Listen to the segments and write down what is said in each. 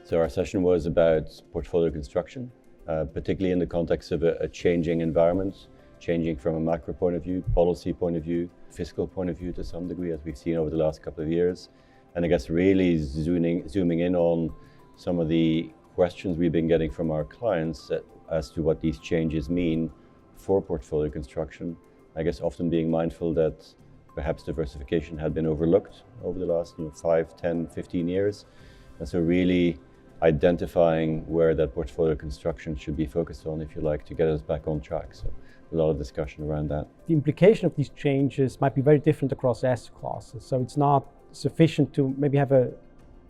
So our session was about portfolio construction, particularly in the context of a changing environment, changing from a macro point of view, policy point of view, fiscal point of view to some degree, as we've seen over the last couple of years. And I guess really zooming in on some of the questions we've been getting from our clients as to what these changes mean for portfolio construction. I guess often being mindful that perhaps diversification had been overlooked over the last 5, 10, 15 years. And so really identifying where that portfolio construction should be focused on, if you like, to get us back on track. So a lot of discussion around that. The implication of these changes might be very different across asset classes. So it's not sufficient to maybe have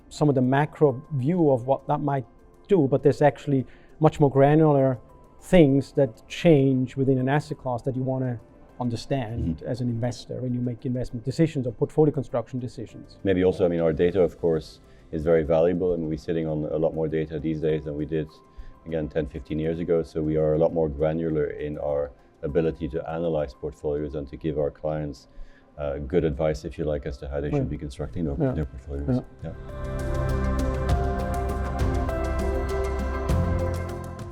some of the macro view of what that might do, but there's actually much more granular things that change within an asset class that you want to understand as an investor when you make investment decisions or portfolio construction decisions. Maybe also, our data, of course, is very valuable, and we're sitting on a lot more data these days than we did, again, 10, 15 years ago. So we are a lot more granular in our ability to analyze portfolios and to give our clients good advice, if you like, as to how they should be constructing their portfolios. Yeah.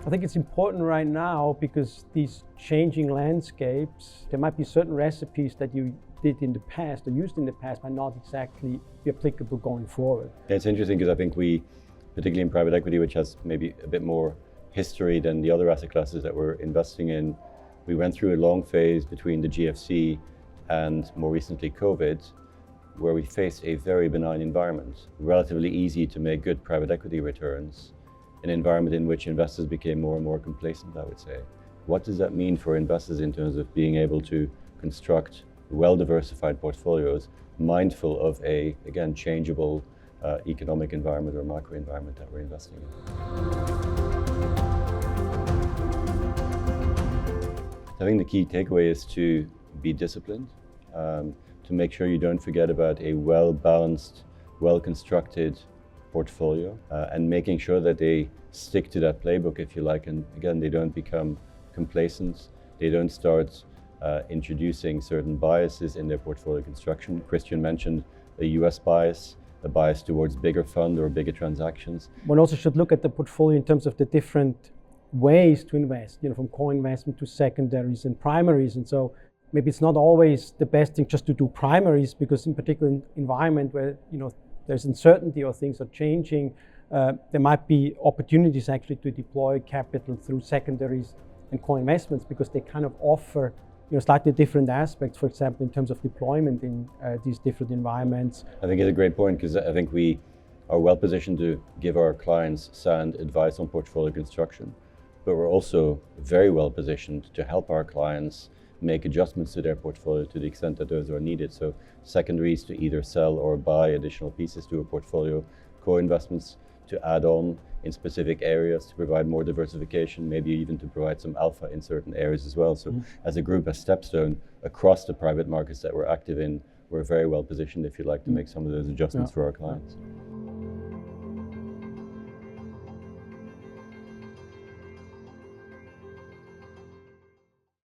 I think it's important right now because these changing landscapes, there might be certain recipes that you did in the past or used in the past might not exactly be applicable going forward. Yeah, it's interesting because I think we, particularly in private equity, which has maybe a bit more history than the other asset classes that we're investing in, we went through a long phase between the GFC and more recently COVID, where we faced a very benign environment, relatively easy to make good private equity returns, an environment in which investors became more and more complacent, I would say. What does that mean for investors in terms of being able to construct well-diversified portfolios, mindful of a, again, changeable economic environment or macro environment that we're investing in? I think the key takeaway is to be disciplined, to make sure you don't forget about a well-balanced, well-constructed portfolio, and making sure that they stick to that playbook, if you like, and again, they don't become complacent, they don't start introducing certain biases in their portfolio construction. Christian mentioned a US bias, a bias towards bigger fund or bigger transactions. One also should look at the portfolio in terms of the different ways to invest, from co-investment to secondaries and primaries. And so maybe it's not always the best thing just to do primaries, because in particular environment where there's uncertainty or things are changing, there might be opportunities actually to deploy capital through secondaries and co-investments, because they kind of offer slightly different aspects, for example, in terms of deployment in these different environments. I think it's a great point, because I think we are well positioned to give our clients sound advice on portfolio construction, but we're also very well positioned to help our clients make adjustments to their portfolio to the extent that those are needed. So secondaries to either sell or buy additional pieces to a portfolio, co-investments to add on in specific areas to provide more diversification, maybe even to provide some alpha in certain areas as well. So as a group, as Stepstone, across the private markets that we're active in, we're very well positioned, if you like, to make some of those adjustments for our clients.